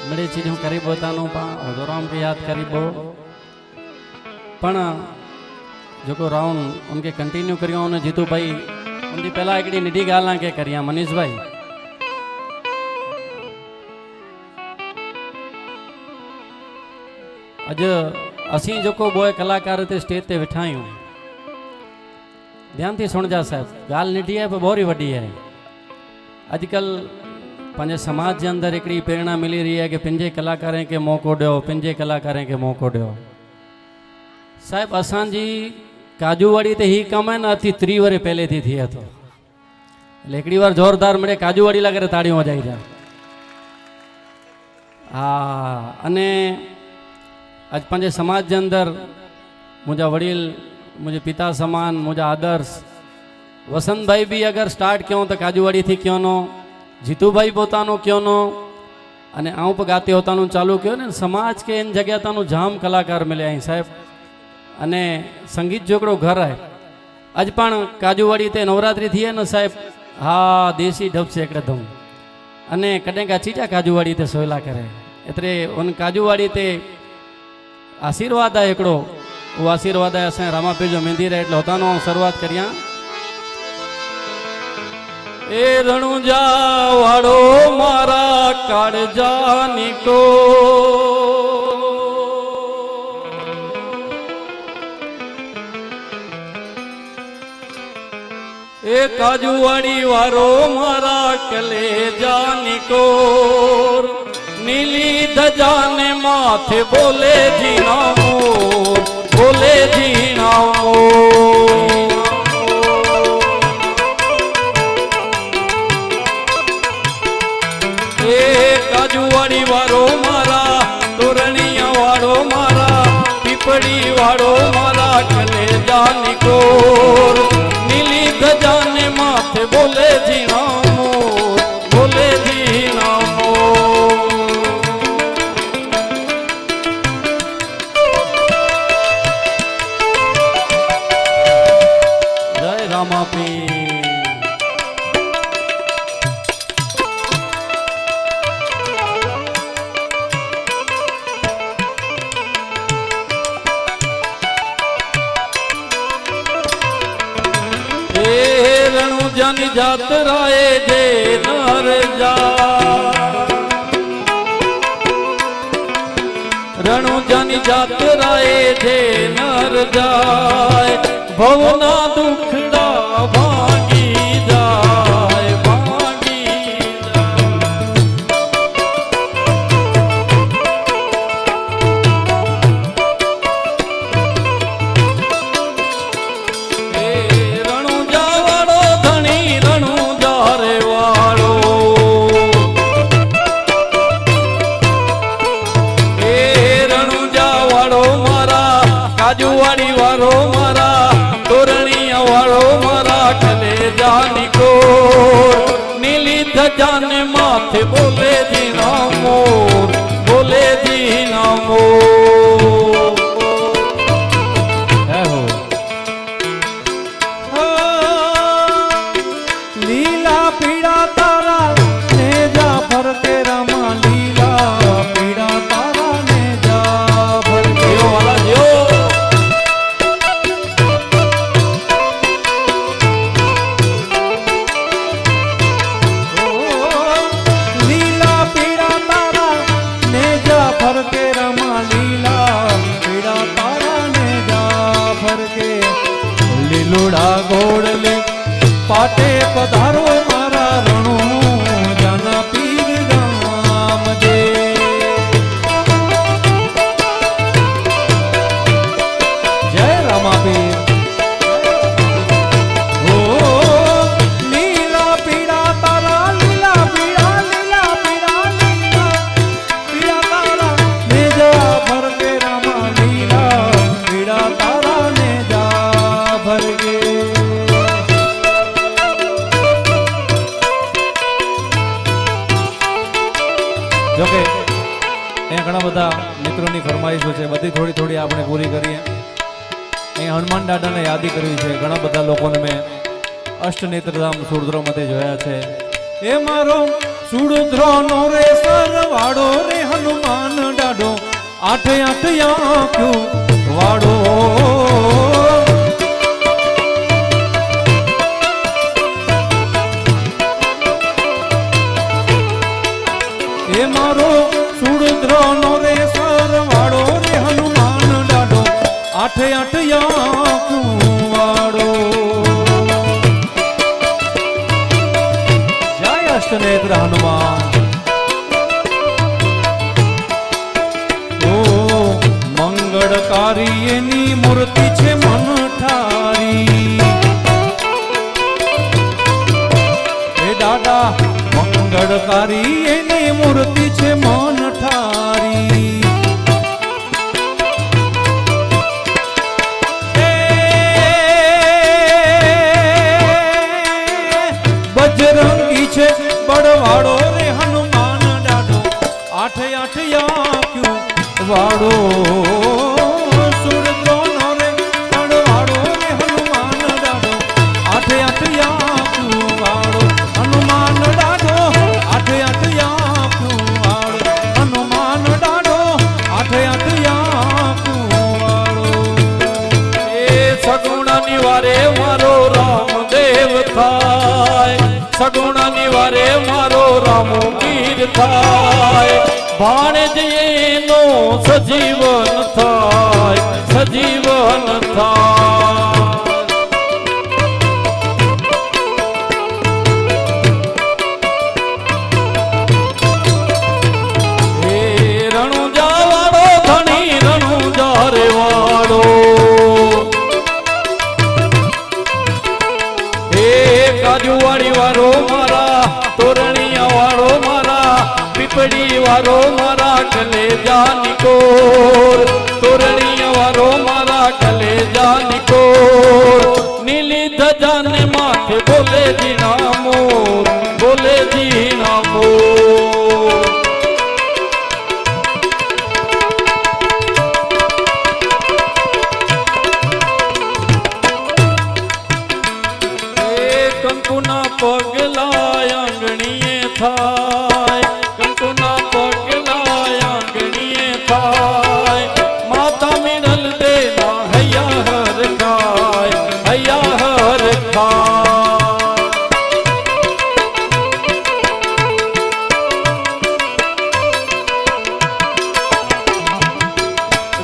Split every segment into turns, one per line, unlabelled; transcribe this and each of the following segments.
बड़ी चीज़ों करीब होता हजूराम के याद करीब हो पण जो राउंड उनके कंटिन्यू करियो ने जीतू भाई उनकी पहला एक निडी गाल के करिया मनीष भाई अज असी जो बोए कलाकार ते स्टेज ते वेठा आयूं ध्यान थी सुन जा साहब गाल निडी है पर बोरी वडी है अजकल पंहिंजे समाज के अंदर एक प्रेरणा मिली रही है कि पंहिंजे कलाकारें के मौक़ो दो पंहिंजे कलाकारें के मौक़ो दो साहब असांजी काजूवाड़ी ते ही कम है ना अति 3 वर पहले थी थिए तो हिकिड़ी बार जोरदार मिले काजूवाड़ी लागे ताड़ियों वजाई जा हाँ अने अज पंहिंजे समाज के अंदर मुझा वडील मुझे पिता समान मुझा आदर्श वसंत भाई भी अगर स्टार्ट क्यों तो काजूवाड़ी थी क्यों नो जीतू भाई पोतानो क्यों नो अने आऊँ पर गाते होतानु चालू क्यों ने समाज के इन जगह तानु जाम कलाकार मिले आई साहब अने संगीत जोकड़ो घर है अज पण काजूवाड़ी ते नवरात्रि थी है न साहब हाँ देसी ढब से एकड़े धम अने कदें का चीजा काजूवाड़ी ते सोयला करे एतरे उन काजूवाड़ी ते आशीर्वाद है एकड़ो वो आशीर्वाद है असें रामापीर जो मंदिर है एटले होतानो शुरुआत करिया ए रणुजा वाड़ो मारा काळजा निको ए काजूवाड़ी वारो मारा कलेजा निको नीली धजा ने माथे बोले जीना मोर बोले जीना मोर काजूवाड़ी वारो मारा तोरणिया वाड़ो मारा पीपड़ी वाड़ो मारा कलेजा निकोर नीली धजा ने माथे बोले जीना मोर बोले जीना मोर जय रामापीर जानी जात राए जे नर जा रणु जानी जात राए जे नर जाए भवना दुखड़ा भागी जाए भागी काजूवाड़ी वारो मारा तोरणिया वारो मारा कलेजा निकोर नीली धजा ने माथे बोले जीना मोर बोले जीना मोर लीला पीड़ा तारा ने जा भर के रमा लीला पीड़ा तारा ने जा भर के वाला जो लोड़ा घोड़ले पाटे पधारो मारा रणु जाना पीर राम जे जय रामापीर ओ लीला पीड़ा तारा लीला पीड़ा लीला पीड़ा लीला पीड़ा तारा ने जा भर के रामा लीला पीड़ा तारा ने जा भर के जो के घना बधा मित्रों की फरमाइशों है बधी थोड़ी थोड़ी आपने पूरी करिए हनुमान दादा ने यादी करी है घना बधा लोगों ने मैं अष्टनेत्रधाम सूरद्रो मते जोया छे ए मारो
સુડધ્રો નો રે સરવાડો રે હનુમાન ડાડો આઠે આઠ આંખ્યું વાડો એ મારો સુડધ્રો નો રે સરવાડો રે હનુમાન ડાડો આઠે આઠ આંખ્યું વાડો જય અષ્ટનેત્ર હનુમાન મંગળકારી એની મૂર્તિ છે મનઠારી એ દાદા મંગળકારી એની મૂર્તિ છે મનઠારી બજરંગી છે બળવાડો રે હનુમાન ડાડો આઠે આઠ આંખ્યું વાડો સુરતો નો રે બળવાડો રે હનુમાન ડાડો આઠે આઠ આંખ્યું વાડો હનુમાન ડાડો આઠે આઠ આંખ્યું વાડો હનુમાન ડાડો આઠે આઠ આંખ્યું વાડો
એ સગુણાની વારે મારો રામદેવ થાય સગુણાની વારે મારો રામો ગીર થાય ભાણેજનો સજીવન થાય સજીવન થાય હે રણુજા વાળો ધણી રણુજા રે વાળો હે કાજુવાડી વાળો મારા તોરણિયા વાળો મારા પીપળી વાળો મારા કલેજા નિકોર તોરણિયા વાળો મારા કલેજા નિકોર નીલી ધજા ને માથે બોલે જી નામો બોલે જી નામો કંકુના પગલા આંગણીએ થાય કંકુના પગલા આંગણીએ થાય માતા મિનલ દેના હૈયા હર ખાય હૈયા હર ખાય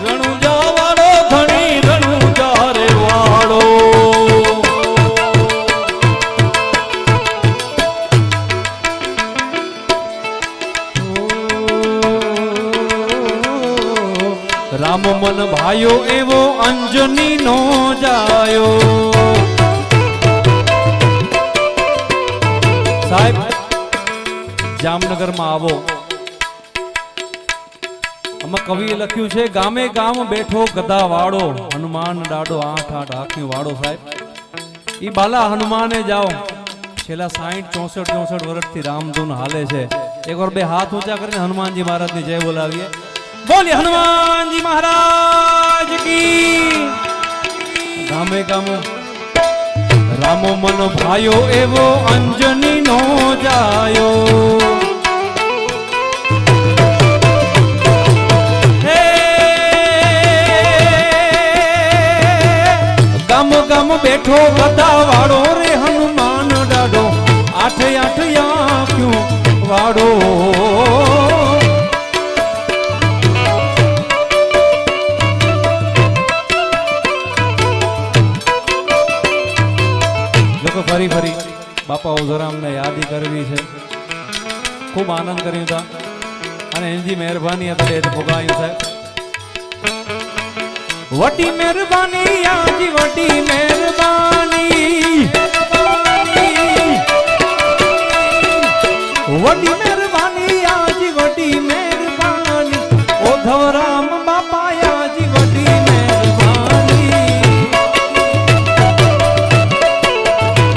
રણુજા વાળો ધણી રણુજા રે વાળો
રામ મન ભાયો એવો અંજની નો જાયો સાહેબ જામનગરમાં આવો આમાં કવિએ લખ્યું છે ગામે ગામ બેઠો ગદા વાળો હનુમાન ડાડો આઠ આઠ આંખ્યું વાળો સાહેબ ઈ બાલા હનુમાને જાઓ છેલ્લા 60 64 વર્ષથી રામધૂન હાલે છે એકવાર બે હાથ ઊંચા કરીને હનુમાનજી મહારાજની જય બોલાવીએ બોલીએ હનુमान जी महाराज की गामे गामो रामो मन भायो एवो अंजनी नो जायो हे गाम गाम बैठो गदा वाड़ो रे हनुमान डाडो आठे आठ आंख्યું वाड़ो ફરી ફરી બાપા ઓઝરામને યાદ કરવી છે ખૂબ આનંદ કર્યું હતા અને એની મહેરબાની હતી ભોગાયું સાહેબ વટી મહેરબાની આજી વટી મહેરબાની વટી મહેરબાની આજી વટી મહેરબાની ઓ ધવરામ બાપા આજી વટી મહેરબાની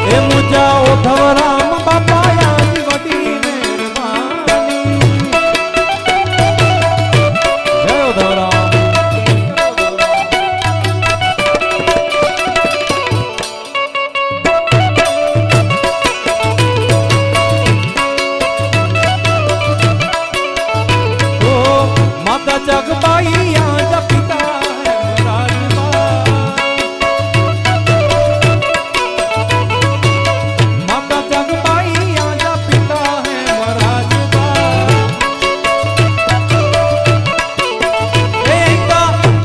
એ મુજા ઓ ધવરામ બાપા આજી વટી મહેરબાની જય ધવરામ जगबाई आजा पिता है महाराजबा माता जगबाई आजा पिता है महाराजबा एका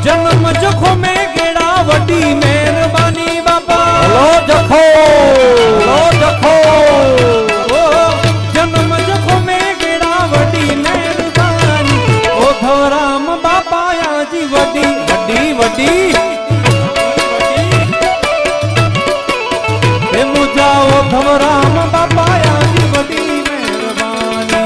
जन्म जखो में गेड़ा वडी मेहरबानी बाबा
लो जखो लो जखो
जन्म जखो में गेड़ा वडी मेहरबानी ओ धवराम बाबा आजी वडी वडी वडी हे मुझा ओ धवराम बाबा आजी वडी मेहरबानी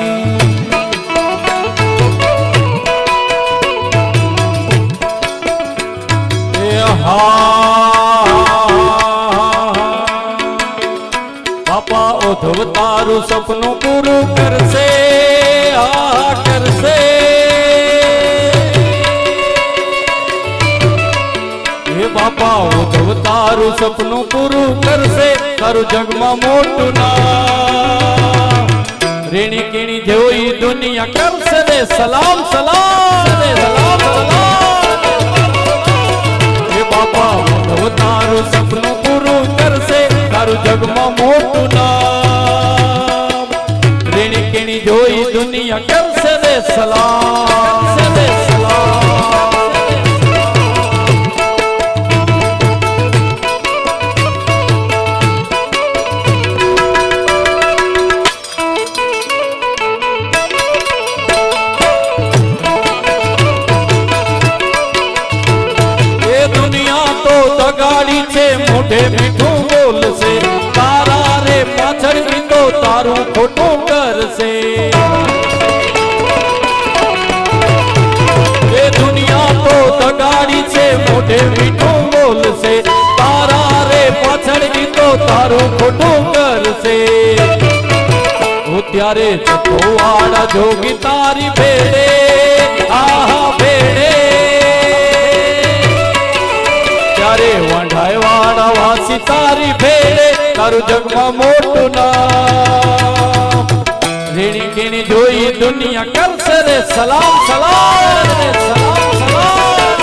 बापा उद्धव तारू सपनों पूરું करसे आ करसे हे बापा उद्धव तारू सपनों पूરું करसे तारू जगमा मोटू नाम रेणी केणी जोई दुनिया करसे रे सलाम सलाम रे सलाम सलाम हे बापा उद्धव तारू सपनों पूરું करसे तारू जगमा मोटू नाम रेणी केणी जोई दुनिया करसे रे सलाम रे सलाम ये दुनिया तो दगाड़ी छे मोઢે મીઠું બોલશે તારા રે પાછળ બી તો તારું ખોટું કરશે એ દુનિયા તો દગાડી છે મોઢે મીઠું બોલશે તારા રે પાછળ બી તો તારું ખોટું કરશે હું ત્યારે જતો વાળા જોગી તારી ભેડે આહા ભેડે ત્યારે વંઢાય વાળા વાસી તારી ભેડે તારું જગમાં મોટું નામ રેણી કેણી જોઈ દુનિયા કરશે રે સલામ સલામ રે સલામ સલામ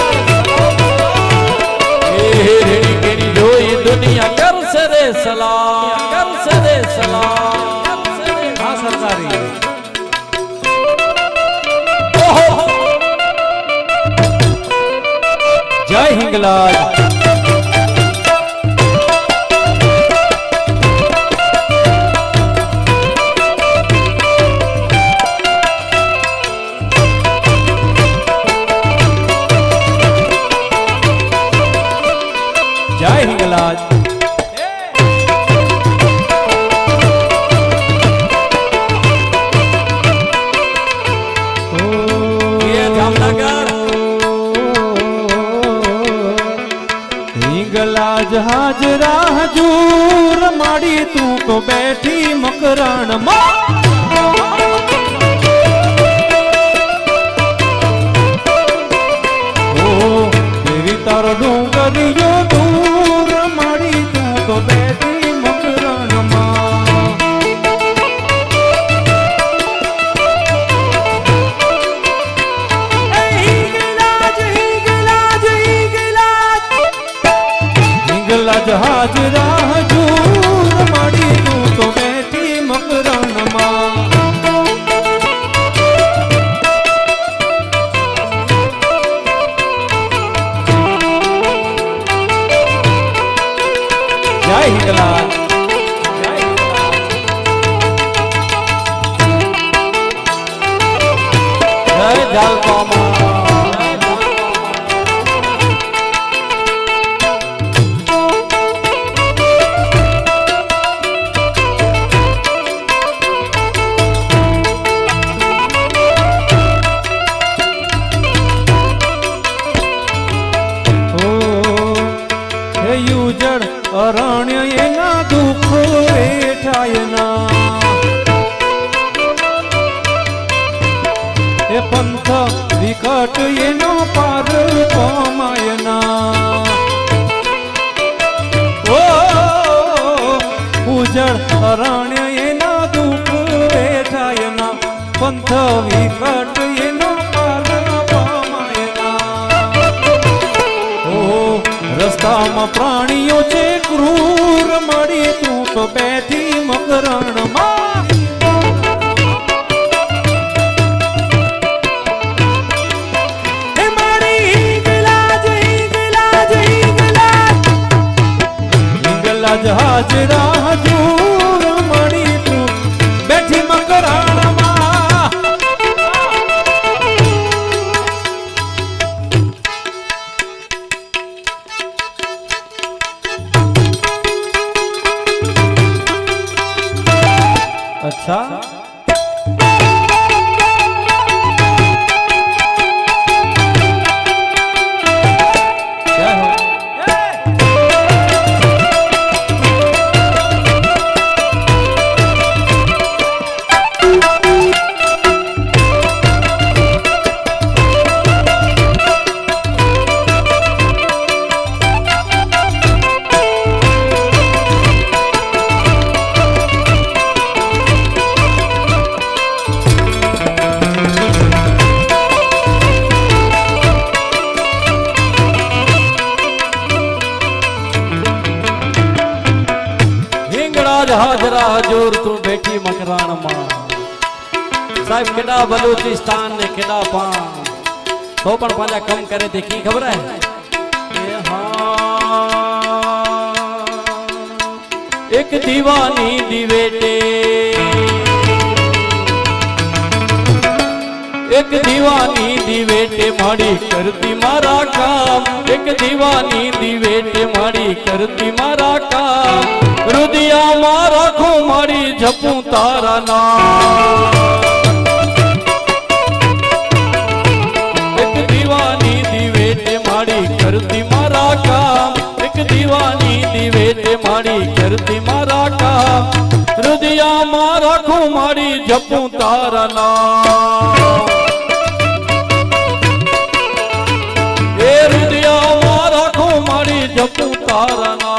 એ રેણી કેણી જોઈ દુનિયા કરશે રે સલામ કરશે રે સલામ
हाँ सरकारी
ઓહો
जय हिंगलाज जय हिंगलाज
ये जामनगर
हिंगलाज हाजरा हजूर माड़ी तू तो बैठी मकरान मां देवी तारो डूंगरियो दूर माड़ी तू तो बैठी मकरान मां हिंगलाज हिंगलाज हिंगलाज हिंगलाज हाजरा हजूर माड़ी तू तो बैठी मकरान मां जय हिंगलाज जय
જય જાલપામાં
યુજળ અરણ્ય એના દુઃખ વેઠાયના એ પંથ વિકટ એનો પાર પમાયના ઓ ઉજળ અરણ્ય એના દુઃખ વેઠાયના પંથ વિકટ એનો પાર પમાયના રસ્તામાં પ્રાણીઓ છે ક્રૂર મળી તું તો બેઠી મકરણમાં હે મારી હિંગલાજ હિંગલાજ હિંગલાજ હિંગલાજ હાજરા હજૂર મળી તું બેઠી મકરણમાં अच्छा क्या है
હાજરા હજૂર તું બેઠી મકરાણમાં સાહેબ કેડા બલુચિસ્તાન ને કેડા પાન તો પણ પાછા કમ કરે તે કી ખબર હે એક દીવાની દિવેટે એક દીવાની દિવેટે માડી કરતી મારા કામ એક દીવાની દિવેટે માડી કરતી મારા કામ હૃદયમાં રાખું મારી જપું તારા નામ એક દીવાની દિવેટે માડી કરતી મારા કામ એક દીવાની દિવેટે માડી કરતી મારા કામ હૃદયમાં રાખું મારી જપું તારા નામ એ હૃદયમાં રાખું મારી જપું તારા નામ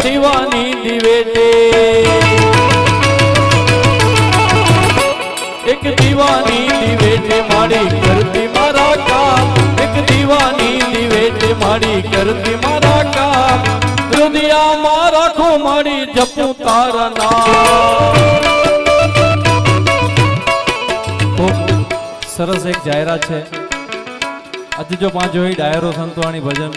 દીવાની દિવેટે એક દીવાની દિવેટે માડી કરતી મારા કામ એક દીવાની દિવેટે માડી કરતી મારા કામ હૃદયમાં રાખો માડી જપું તારા નામ
સરસ એક જાહેરાત છે આજે જો 5 જોઈ ડાયરો સંતવાણી ભજન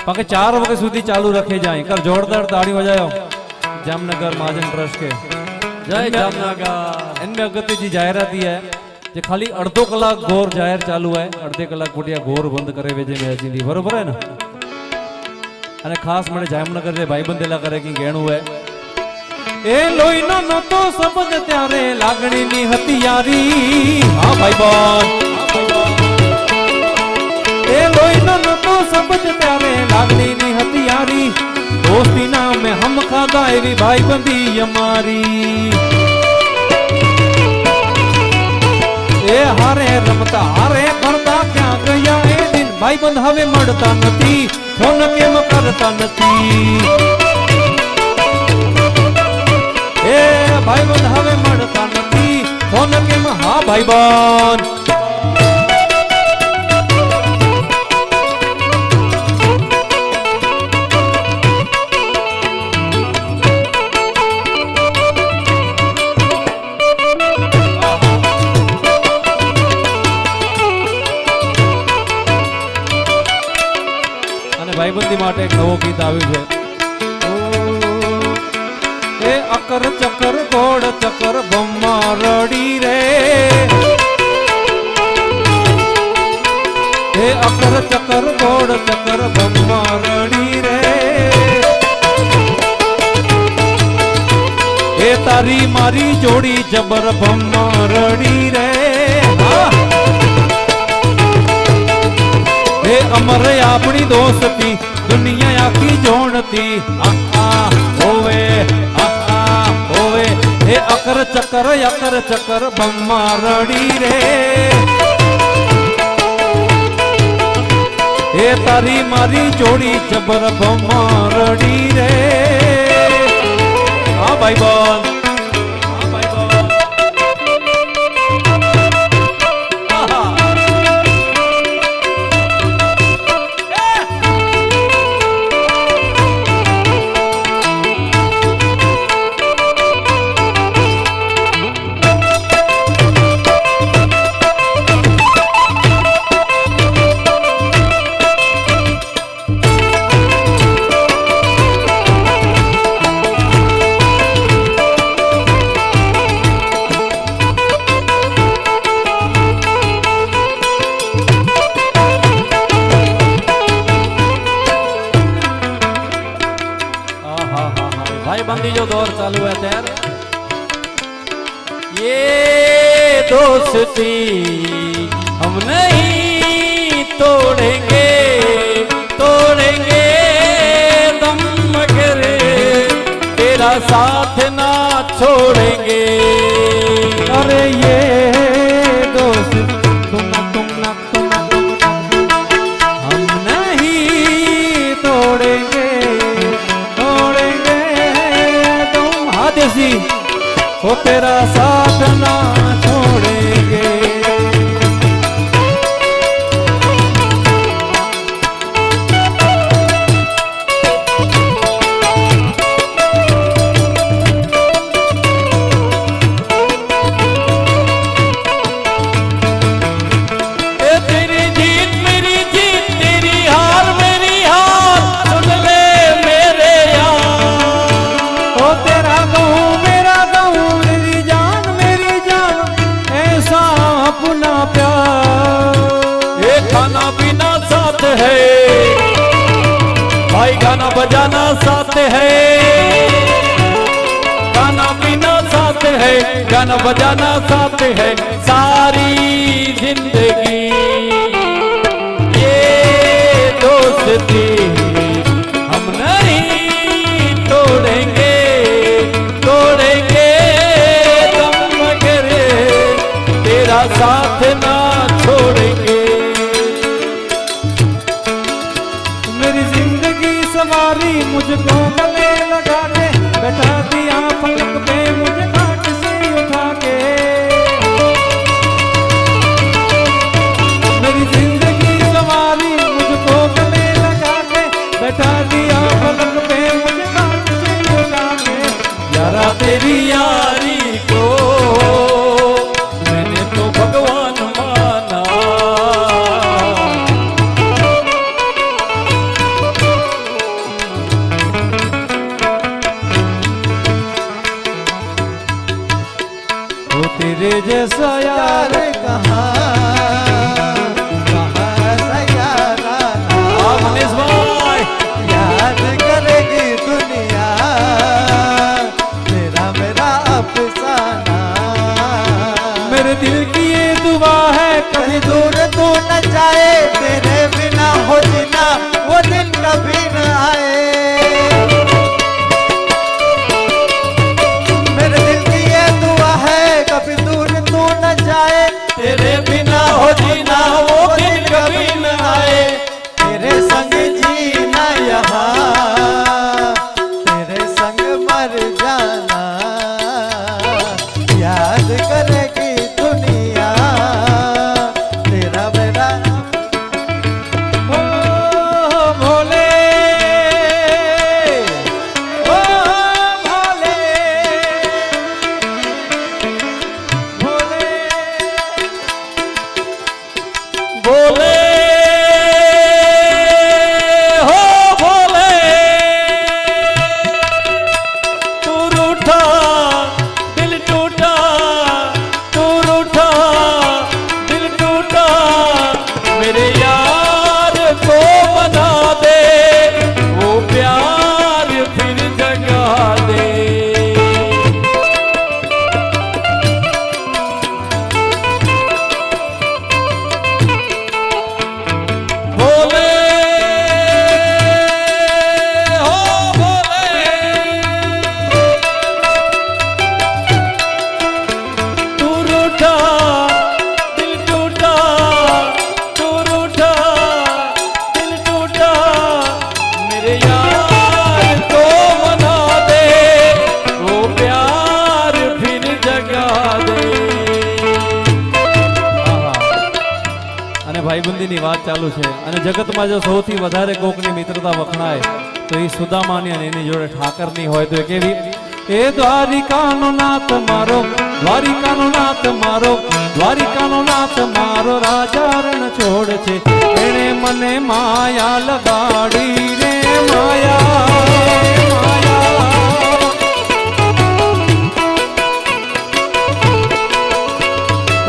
बाकी 4 वगे सुधी चालू रखे जाए कर जोरदार ताड़ी बजायो जामनगर महाजन ट्रस्ट के
जय जामनगर
इनमें अगत्य जी जाहिराती है जे खाली अर्धो कलाक घोर जाहिर चालू है अर्धे कलाक बुटिया घोर बंद करे वेजे में अची बरोबर है ना अने खास मने जामनगर रे भाई बंदेला करे की गेणु है ए लोईनो नो तो सबज त्यारे लागणी नी हथियारी हां भाई बन ए लोईनो नो तो सबज त्यारे लागणी नी हथियारी दोस्ती ना में हम खादा एवी भाई बंदी हमारी ए हारे रमता हारे भरता क्या गया ए दिन भाई बंद हवे मड़ता नथी फोन केम करता नथी ભાઈબંધ હવે મળતા નથી ફોન કેમ હા ભાઈબંધ ભાઈબંધી માટે એક નવો ગીત આવ્યું છે એ અકર ચકર ગોળ ચકર બમ્મા રડી રે એ અકર ચકર ગોળ ચકર બમ્મા રડી રે એ તારી મારી જોડી જબર બમ્મા રડી રે हे अमर अपनी दोस्ती दुनिया आखी जोड़ती होवे हे अकर चकर बम्मा रड़ी रे हे तारी मारी जोड़ी जबर बम्मा रड़ी रे हाँ भाई बोल
भाईबंदी जो दौर चालू है त्यार ये दोस्ती हम नहीं तोड़ेंगे दम मगर तेरा साथ ना छोड़ेंगे
अरे ये दोस्त तुम हम नहीं तोड़ेंगे देसी वो तेरा साथ ना छोड़ेंगे
तेरी जीत मेरी जीत तेरी हार मेरी हार सुन ले मेरे यार
ओ तेरा अपना प्यार
ये खाना पीना साथ है भाई गाना बजाना साथ है खाना पीना साथ है गाना बजाना साथ है सारी जिंदगी ये दोस्ती हम नहीं तोड़ेंगे दम मगर तेरा साथ ना छोड़ेंगे
मेरी जिंदगी सवारी मुझको गले लगा के बैठा दिया पलक पे मुझे काट से उठा के मेरी जिंदगी सवारी मुझको गले लगा के बैठा दिया पलक पे मुझे काट से उठा के
यारा तेरी यारी को भगवान माना
સમયની વાત ચાલુ છે અને જગતમાં જો સૌથી વધારે કોકની મિત્રતા વખણાય તો એ સુદામાની અને એની જોડે ઠાકરની હોય તો એ કેવી? એ દ્વારિકાનો નાથ મારો, દ્વારિકાનો નાથ મારો, દ્વારિકાનો નાથ મારો રાજા રણ છોડ છે. એણે મને માયા લગાડી રે માયા,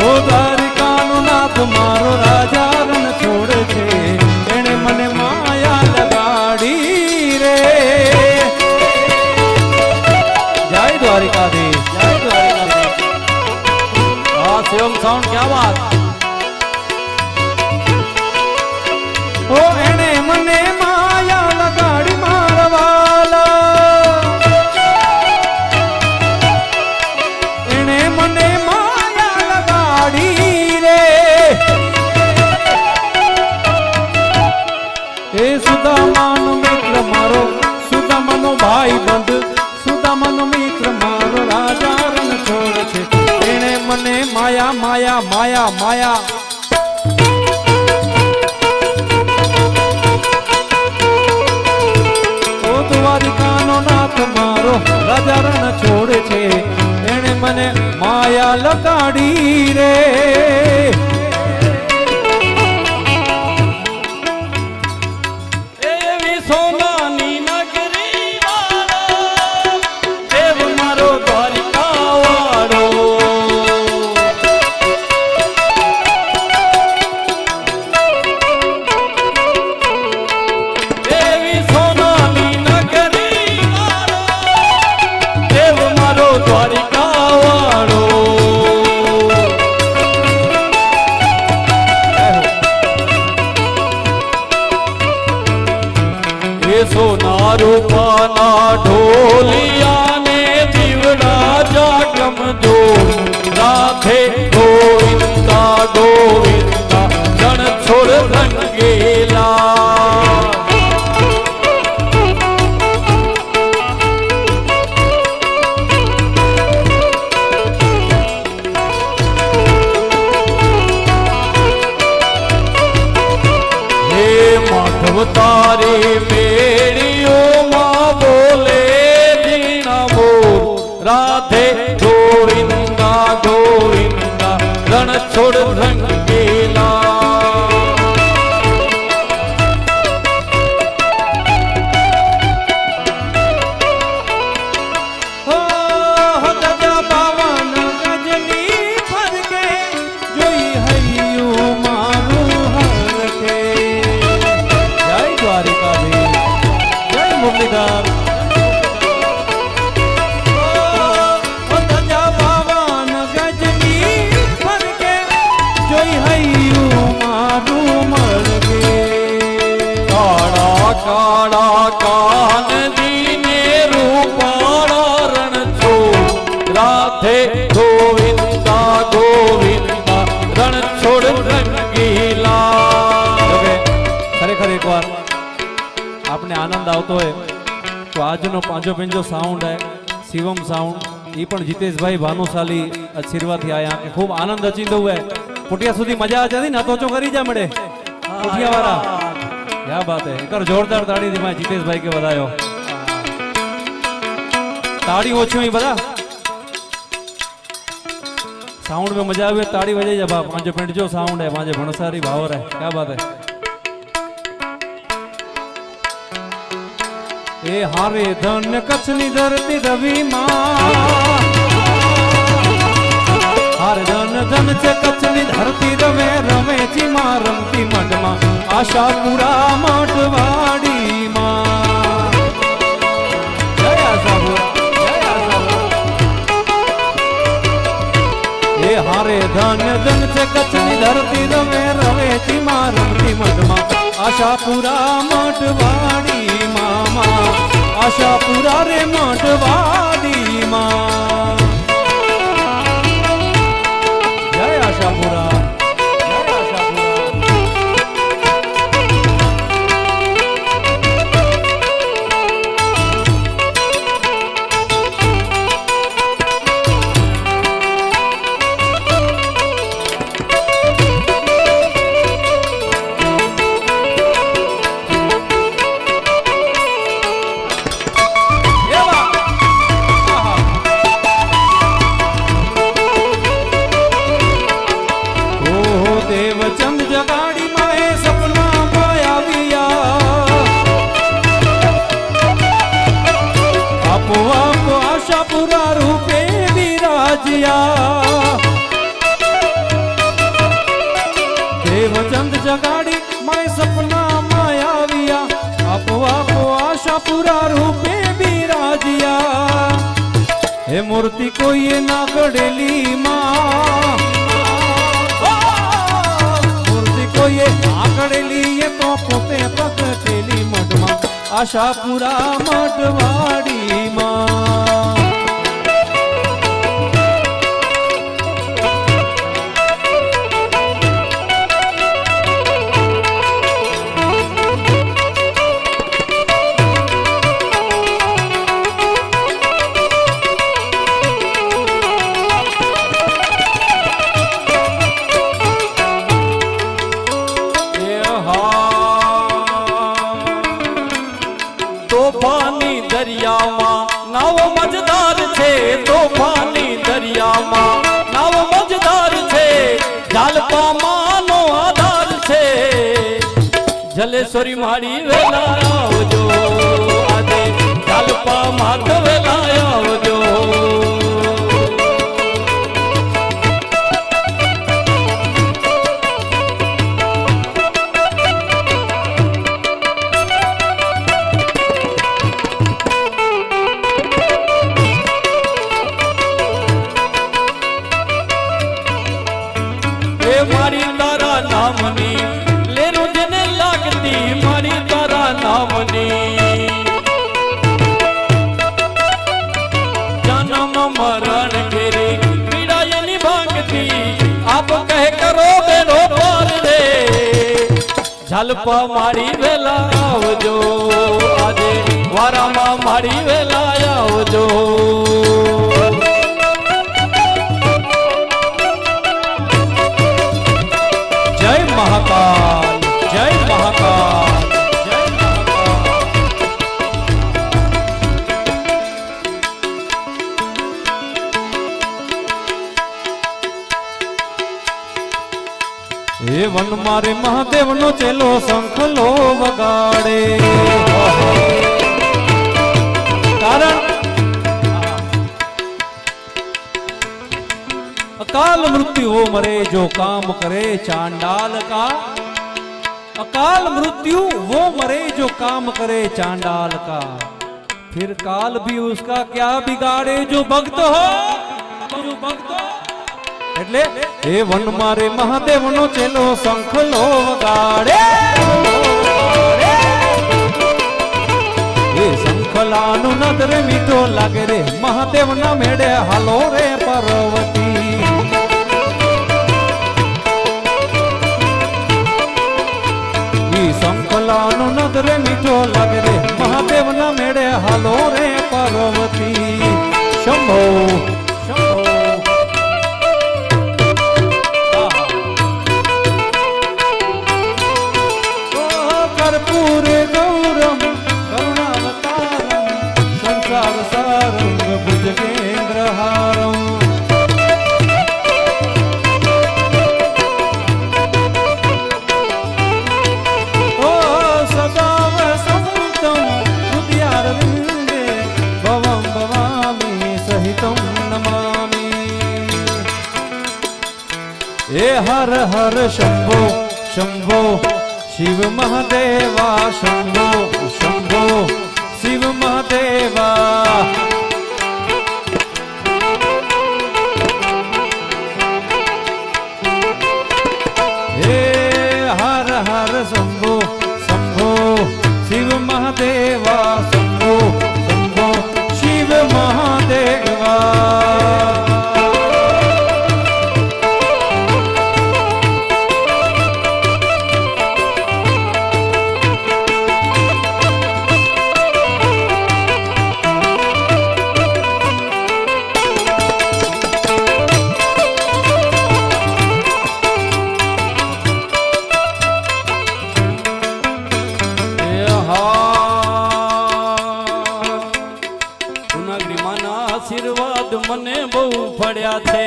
ઓ દ્વારિકાનો નાથ મારો રાજા રણ છોડ છે. એણે મને માયા લગાડી રે. જય દ્વારિકાધીશ, જય દ્વારિકાધીશ. હા શિવમ સાઉન્ડ, ક્યાં વાત. ઓ એણે મને માયા લગાડી મારા વાલા, એણે મને માયા લગાડી રે. એ સુદામાનો મિત્ર મારો, સુદામાનો ભાઈ બંધ, સુદામાનો મિત્ર મારો રાજા રણ છોડ છે. એણે મને માયા માયા માયા માયા. ઓ દ્વારિકાનો નાથ મારો રાજા રણ છોડ છે. એણે મને માયા લગાડી રે.
એવી સોનાની નગરી વાળો, દેવ મારો દ્વારિકા વાળો. એવી સોનાની નગરી વાળો, દેવ મારો દ્વારિકા વાળો. એ સોના રૂપાના ઢોલિયા ને દીવડા જાગમ જો રાધે ગોવિંદા ગોવિંદા જણ છોડ રંગેલા. હે માધવ તારી મેળીઓમાં બોલે જીણા બોલ રાધે ગોવિંદા ગોવિંદા રણ છોડ રંગેલા.
હો ગજા પાવન ગજની ફરકે જોઈ હૈયું મારું હરકે. જય દ્વારિકાધીશ, જય મુરલીધર. ઓ ગજા પાવન ગજની ફરકે જોઈ હૈયું મારું મરકે.
કાળા કાળા કાન દીને રૂપાળા રણ છોડ રાધે ગોવિંદા ગોવિંદા રણ છોડ રંગીલા.
જોકે ખરેખર એકવાર આપને આનંદ આવતો હોય તો આજનો પાંચો પંજો સાઉન્ડ હે શિવમ સાઉન્ડ, એ પણ જીતેશભાઈ ભાનુશાલી આશીર્વાદથી આયા કે ખૂબ આનંદ અચીંદો हुए. पुटिया सुधी मजा आ जाती ना तो चो करी जा मड़े पुटिया वाला. क्या बात है, एक जोरदार ताड़ी दी मैं जीतेश भाई के बधायो. ताड़ी ओछी ही बता साउंड में मजा आवे ताड़ी बजाई जा बाप. पांचो पिंड जो साउंड है पांचे भणसारी भावर है. क्या बात है. ए हारे धन कच्छनी धरती रवि मां, हारे धन धन से कच्छनी धरती रवे रवे ची मां रमती मठ मां आशापुरा मठवाड़ी मां. जय आशापुरा, जय आशापुरा. ए हारे धन धन से कच्छनी धरती रवे रवे ची मां रमती मठ मां आशापुरा मठवाड़ी मामा, आशापुरा रे मठवाड़ी मां. जय आशापुरा, जय आशापुरा. આપો આશાપુરા રૂપે બિરાજ્યા હે મૂર્તિ કોઈએ ના ઘડેલી માં મૂર્તિ કોઈએ ના ઘડેલી એ તો પોતે પ્રગટેલી મઢમાં આશાપુરા મઢવાડી માં
તોફાની દરિયામાં નાવ મજદાર છે તોફાની દરિયામાં નાવ મજદાર છે જાલપામાંનો આધાર છે જલેશ્વરી મારી વેલા આવજો આજે જાલપા માત વેલા આવજો મારી તારા નામની લેરું જેને લાગતી મારી તારા નામની જન્મ મરણ ઘેરી પીડાયની ભાંગતી આપ કહે કરો બેડો પાર રે ઝાલપા મારી વેલા આવજો આજે વારામાં મારી વેલા આવજો
મહાકાલ જય મહાકાલ જય મહાકાલ એ વન મારે મહાદેવ નો ચેલો શંખલો વગાડે કારણ अकाल मृत्यु वो मरे जो काम करे चांडाल का अकाल मृत्यु वो मरे जो काम करे चांडाल का फिर काल भी उसका क्या बिगाड़े जो भक्त हो जो भक्त એટલે એ વન મારે મહાદેવ નો ચેલો શંખલો વગાડે એ શંખલાનું નદર મીઠો લાગે રે મહાદેવ ના મેળે હાલો રે પાર્વતી શંખલાનો નદરે મીઠો લાગે રે મહાદેવ ના મેળે હાલો રે પાર્વતી શંભો શંભો કર્પૂર ગૌરમ કરુણાવતારમ સંસાર સારમ ભુજગેન્દ્રહારમ हर हर शंभो शंभो शिव महादेवा शंभो शंभो शिव महादेवा हे हर हर शंभो शंभो शिव महादेवा शंभो शंभो शिव महादेवा આશીર્વાદ મને બહુ પડ્યા છે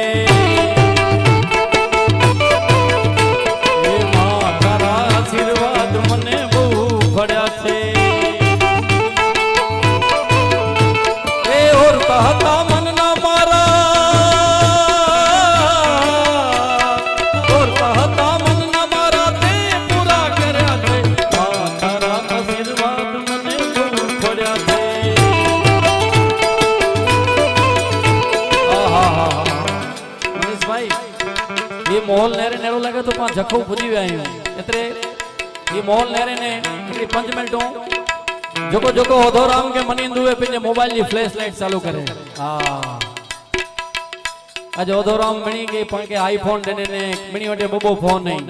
તારા આશીર્વાદ મને બહુ પડ્યા છે એ ઓરતા હતા મનના મારા ઓરતા હતા મનના મારા તે પૂરા કર્યા છે તારા આશીર્વાદ મને
जखो पुजी विया आहियूं एतिरे ये मॉल नेरे ने हिकिड़ी 5 मिनटूं जेको जेको ओधोराम खे मञींदो हुए पंहिंजे मोबाइल जी फ्लैश लाइट चालू करे हा अॼु ओधोराम मणी खे पाण खे आईफोन ॾिने ने मणी वटि बबो फोन नहीं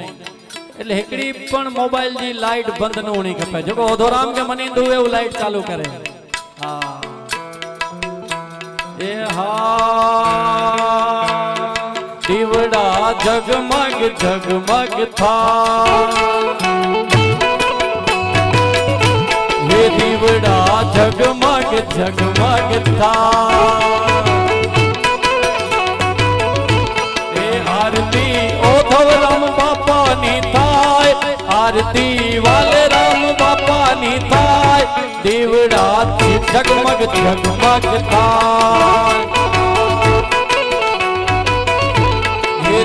એટલે हिकिड़ी पण मोबाइल जी लाइट बंद न होनी खपे जेको ओधोराम खे मञींदो हुए वो लाइट चालू करे हा ए हा दीवड़ा जगमग जगमग था ये दीवड़ा जगमग जगमग था ए आरती ओधव राम बापा नी थाय आरती वाले राम बापा नी थाय दीवड़ा जगमग जगमग था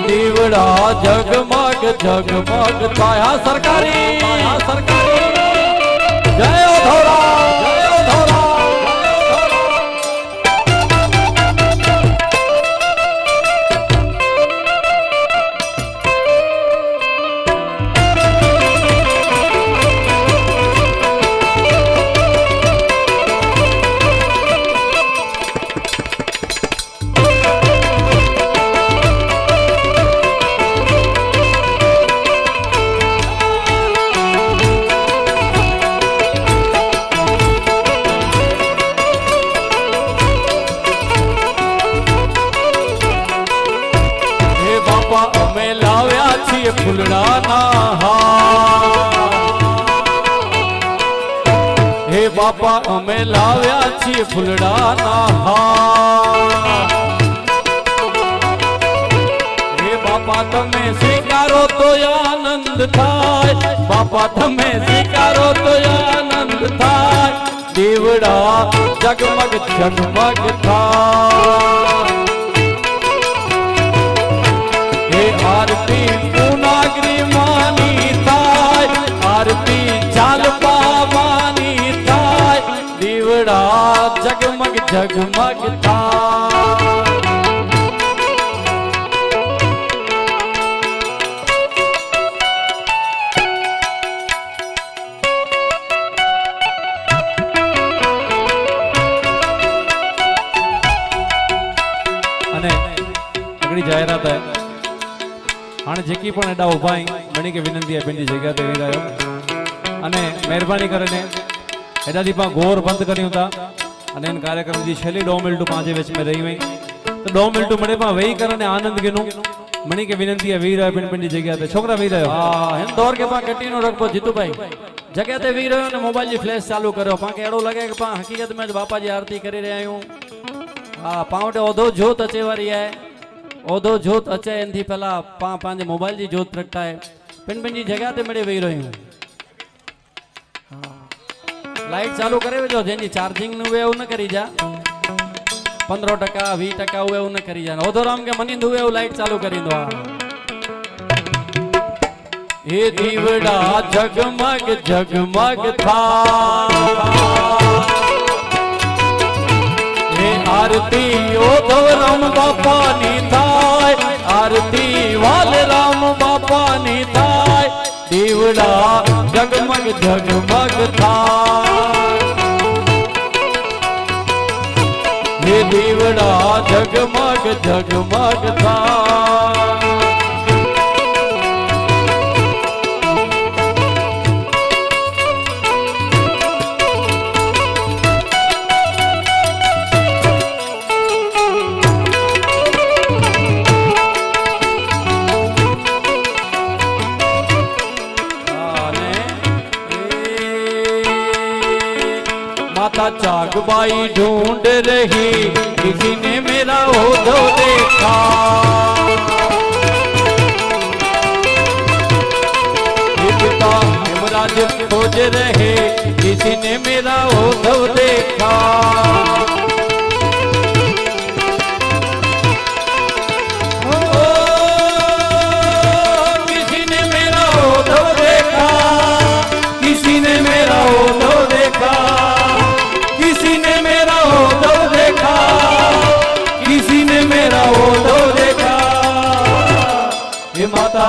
दीवड़ा जगमग जगमग था सरकारी जय ओधोरा जय ओधोरा फुलड़ा ना हे बापा अमे लाव्या छी फुलड़ा ना हे बापा तमे स्वीकारो तो आनंद थाय बापा तमे स्वीकारो तो आनंद थाय दीवड़ा जगमग जगमग थाय हे आरती पूनागरी मानी थाय आरती चालपा मानी थाय दीवड़ा जगमग जगमग थाय
અને આગળી જાહેરાત है हाँ जेकी पण एडा उभा मणी के विनंती है पंहिंजी जगह ते वेही रहियो अने महिरबानी करे एडा दीपा घोर बंद करियूं था अने इन कार्यक्रम जी छेली 2 मिनट पांचे विच में रही वई तो 2 मिनट मणे पा वेही करने आनंद गिनू मणी के विनंती है वेही रहियो पंहिंजी जगह ते छोकरा वेही रहियो
हां हिन दौर के पा कटी नो रखो जीतू भाई जगह ते वेही रहियो ने मोबाइल जी फ्लैश चालू करो पा के एड़ो लगे कि पा हकीकत में बापा जी आरती करी रहिया आहियूं हां पावटे ओधो जोत अचे वारी है ओधो जोत अचे इनथी पहला पा पांजे मोबाइल जी जोत प्रगटाए पिन पिन जी जगह ते मड़े वेही रहियूं लाइट चालू करे वेजो जेनी चार्जिंग नु वे न करी जा 15% 20% हुए न करी जा ओधोराम के मनींद हुए लाइट चालू करींदो आ हे दीवड़ा जगमग जगमग था आरती ओधव राम बापा नी थाय आरती वाले राम बापा नी थाय दीवड़ा जगमग जगमग थाय ये दीवड़ा जगमग जगमग थाय चागबाई ढूंढ रही किसी ने मेरा ओधो देखा पिता हिमराज खोज रहे किसी ने मेरा ओधो देखा किसी ने मेरा ओधो देखा किसी ने मेरा ओधो देखा किसी ने मेरा ओधो देखा किसी ने मेरा ओधो देखा हे माता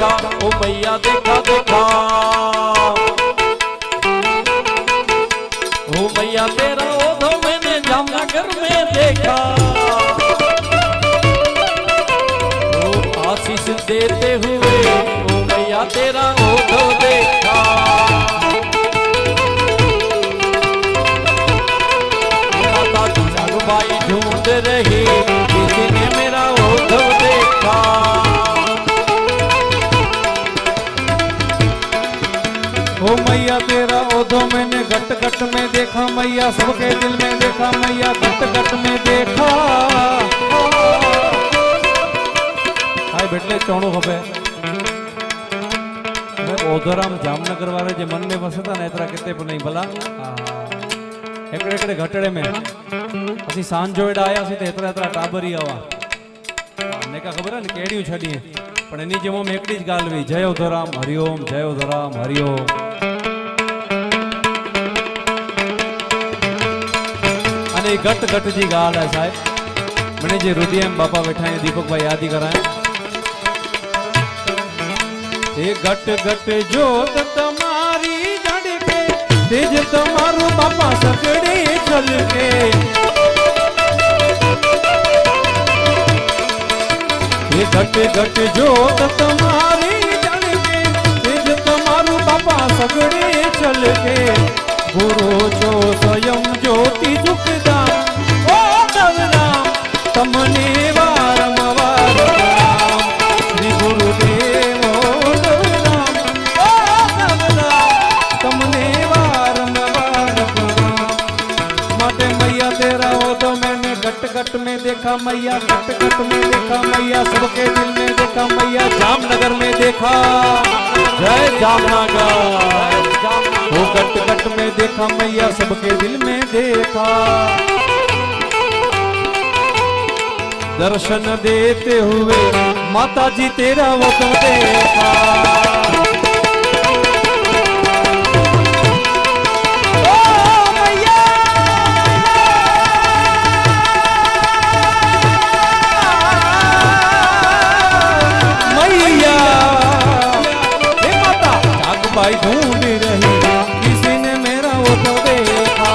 देखा ओ मैया देखा देखा ओ मैया तेरा ओढ़ो मैंने जामनगर में देखा ओ आशीष देते हुए ओ मैया तेरा ओढ़ो देखा माता जगबाई ढूंढ रही किसी ने मेरा ओढ़ो देखा
ओ मैया तेरा ओढ़ो मैंने घट घट में देखा मैया सबके दिल में देखा मैया घट घट में देखा हाय बेटले चौणो खपे ओधोराम जामनगर वाले जे मन में वसता ने एतरा किते पण नहीं भला एकड़े एकड़े घटड़े में असी सांजो एडा आया सी ते एतरा एतरा टाबरी आवा ने का खबर है ने केड़ियो छडी पण एनी जेमो में एकड़ी ज गाल वी जय ओधोराम हरिओम जय ओधोराम हरिओम अने घट घट जी गाल है साहब मने जे हृदय में बापा बैठा है दीपक भाई याद ही कराए ए घट घट जोत तुम्हारी जड़ के तेज तुम्हारो बापा सगड़े चल के ए घट घट जोत तुम्हारी जड़ के तेज तुम्हारो बापा सगड़े चल के गुरु जो स्वयं ज्योति दुखदा ओ नवराम तमने वारंवार प्रणाम श्री गुरुदेव ओ नवराम ओ नवराम तमने वारंवार प्रणाम माते मैया तेरा हो तो मैंने घट घट में देखा मैया घट घट में देखा मैया सबके दिल में देखा मैया जामनगर में देखा
जय जामनगर
वो घट घट में देखा मैया सबके दिल में देखा दर्शन देते हुए माता जी तेरा वो तो देखा मैया हे माता जागबाई ढूंढ रही किसी ने मेरा वो तो देखा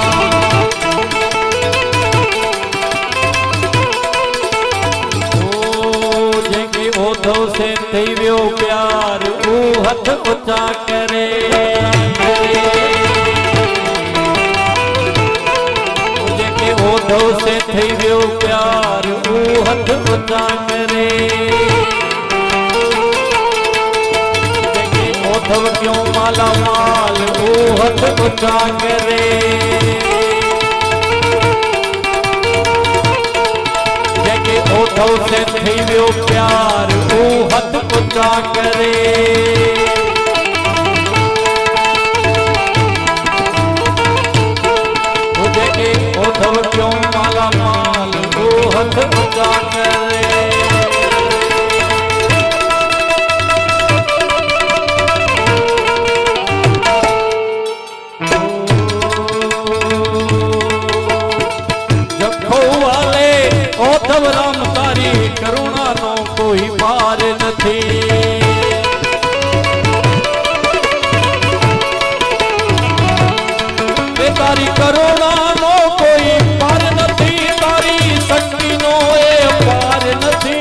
ओ जेके ओधो से थई वियो प्यार ओ हथ ऊंचा करे जेके ओधो से थई वियो प्यार ओ हथ ऊंचा करे जेके ओधव क्यों माला माल ओ हथ ऊंचा करे जेके ओठो से थी वियो प्यार ओ हथ ऊंचा करे ओ जेके ओठव क्यों माला माल ओ हथ ऊंचा करे ओधव राम तारी करुणा नो कोई पार नथी तारी करुणा नो कोई पार नथी तारी शक्ति नो ए पार नथी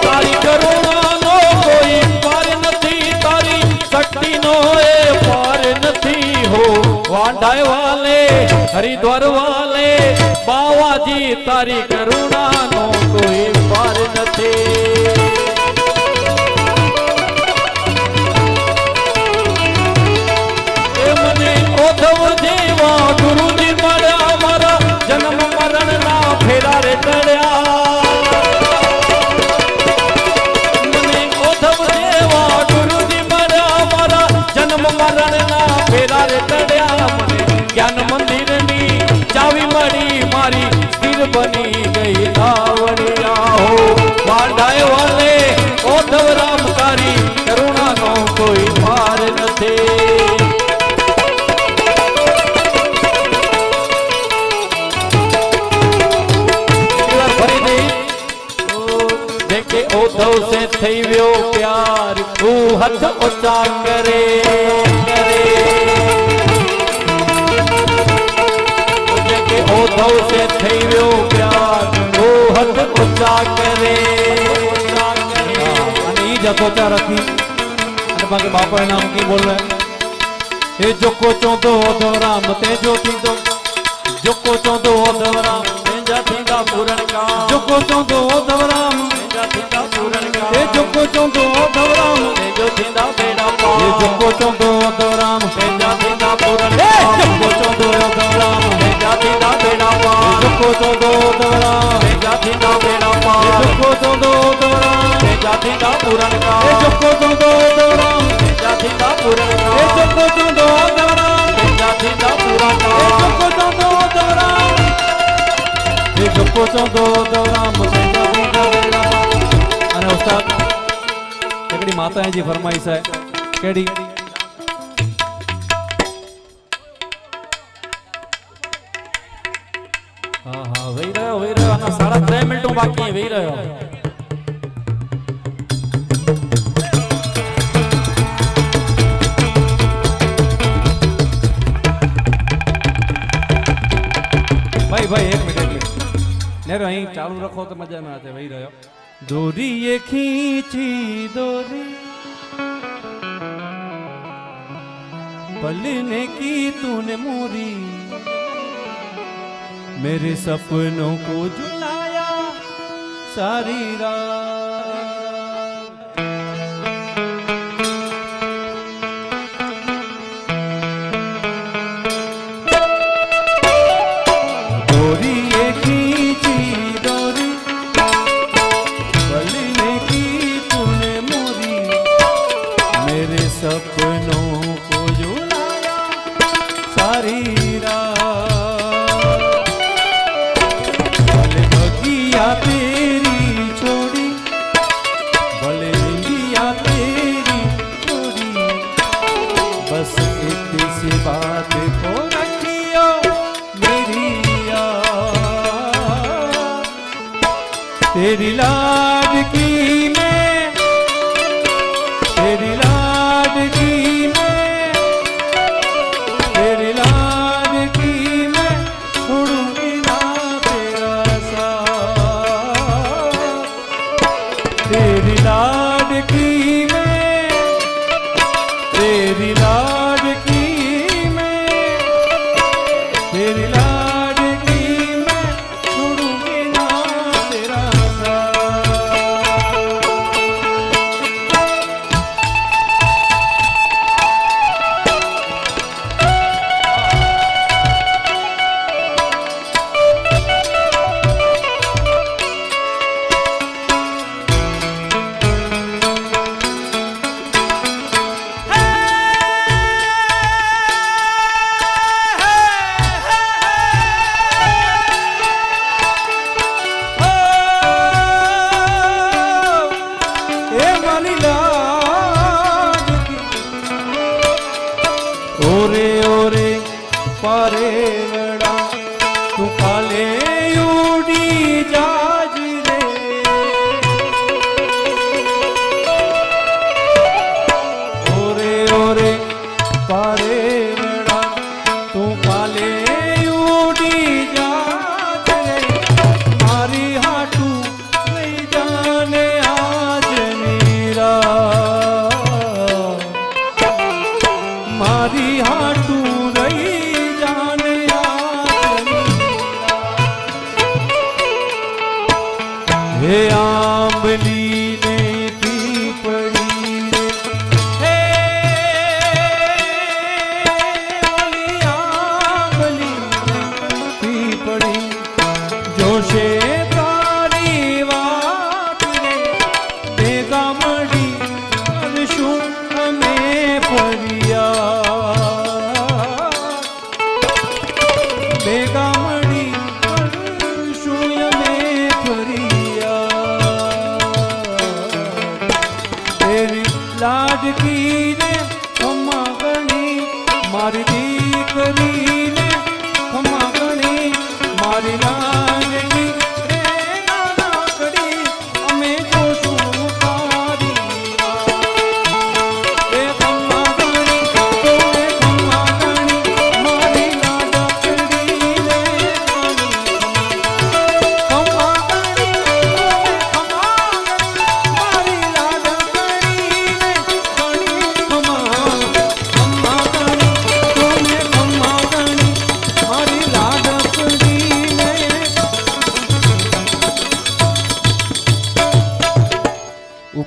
तारी करुणा नो कोई पार नथी तारी शक्ति नो ए पार नथी हो वांडाय वाले हरिद्वार वाले बाबा जी तारी करुणा नो कोई पार नथी मने ओधव जेवा गुरु जी मळ्या मारा जन्म मरण ना फेरा रे टळ्या मने ओधव जेवा गुरु जी मळ्या मारा जन्म मरण ना फेरा रे टळ्या मने ज्ञान मंदिर नी चावी मड़ी मारी स्थिर बनी गई लावणिया हो वांढाए वाले ओधव राम तारी करुणा नो कोई पार नथे से થઈ વ્યો પ્યાર તું હથ ઊંચા કરે કે ઉદ્ધવ से થઈ વ્યો પ્યાર તું હથ ઊંચા કરે
અને ઈ જતો ચા રખી અને બાકી બાપા નામ કી બોલે એ જોકો ચોંદો દોરામ તેજો થીંદો જોકો ચોંદો દોરામ
तेजा थींदा पूरन का
જોકો ચોંદો દોરામ
तेजा थींदा पूरन का
એ જોકો ચોંદો દોરામ
तेजो थींदा बेड़ा
એ
पार
જોકો ચોંદો દોરામ
तेजा थींदा पूरन
એ
का
જોકો ચોંદો દોરામ
तेजा थींदा बेड़ा
એ
पार
જોકો ચોંદો દોરામ
तेजा थींदा बेड़ा
એ
पार
જોકો ચોંદો દોરામ
तेजा थींदा पूरन का
એ જોકો ચોંદો દોરામ
तेजा थींदा पूरन
એ
का
જોકો ચોંદો દોરામ
तेजा थींदा पूरन
એ
का
જોકો ચોંદો દોરામ એ જોકો ચોંદો દોરામ તેજા થીંદા બેડા પાર. અને ઉસ્તાદ એકડી માતાજી ફરમાઈશ છે કેડી
हाँ हाँ वही रहो आना 3.5 मिनटों बाकी है वही रहो
ભાઈ ભાઈ એક મિનિટ નેરો અહીં ચાલુ રાખો તો મજા ના આવે વહી રહ્યો દોરી એ ખીંચી દોરી पलने की तूने मोरी मेरे सपनों को झुलाया सारी रात डोरी ये खींची डोरी पलने की तूने मोरी मेरे सपनों को झुलाया सारी रात भले बगिया तेरी छोड़ी भले इंडिया तेरी छोड़ी बस इतनी सी बात को रखियो मेरी याद तेरी लाडकी में तेरी लाडकी में तेरी लाडकी में छोड़ूंगी ना तेरा साथ तेरी लाडकी में तेरी लाडकी में तेरी लाडकी में छोड़ूंगी ना तेरा साथ ए माली लाडकी ओरे ओरे पारे वड़ा तू काले उड़ी जाज रे ओरे ओरे पारे वड़ा तू काले उड़ी जाज रे मारी हाटू नहीं जाने आज नीरा मारी हाटू रही जाने आज नीरा हे आंबली ने पी पड़ी रे हे ओली आंबली ने पी पड़ी जोशे तारी वाट रे बेगा मड़ी करशु हमें परिया बेगा मड़ी करशु हमें परिया तेरी लाडकी ने खम्मा गणी मारी दीकरी ने खम्मा गणी मारी लाडकी रे नाना कड़ी अमे जोशू का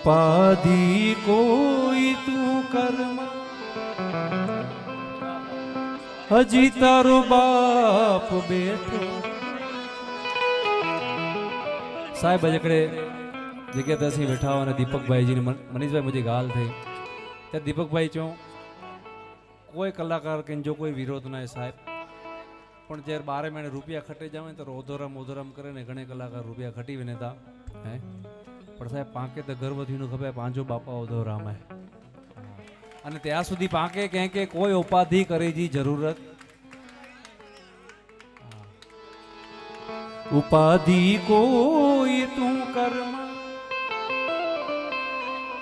ઉપાધિ કોઈ તું કર્મ હજી તારો બાપ બેઠો સાહેબ અજકડે જગ્યા તસી બેઠા અને દીપકભાઈજી ને મનીષભાઈ મુझे ગાલ થઈ તે દીપકભાઈ ચો કોઈ કલાકાર કે જો કોઈ વિરોધ ના સાહેબ પણ જ્યારે 12 મહિને રૂપિયા ખટે જાવ તો ઓધોરામ કરે ને ઘણે કલાકાર રૂપિયા ખટી વિનેતા હે પણ સાહેબ પાંકે તો ગર્વથી નું ખબર પાંચો બાપા ઓધોરામ હે અને ત્યાં સુધી પાંકે કે કોઈ ઉપાધિ કરે જી જરૂરત ઉપાધિ કોઈ તું કર્મ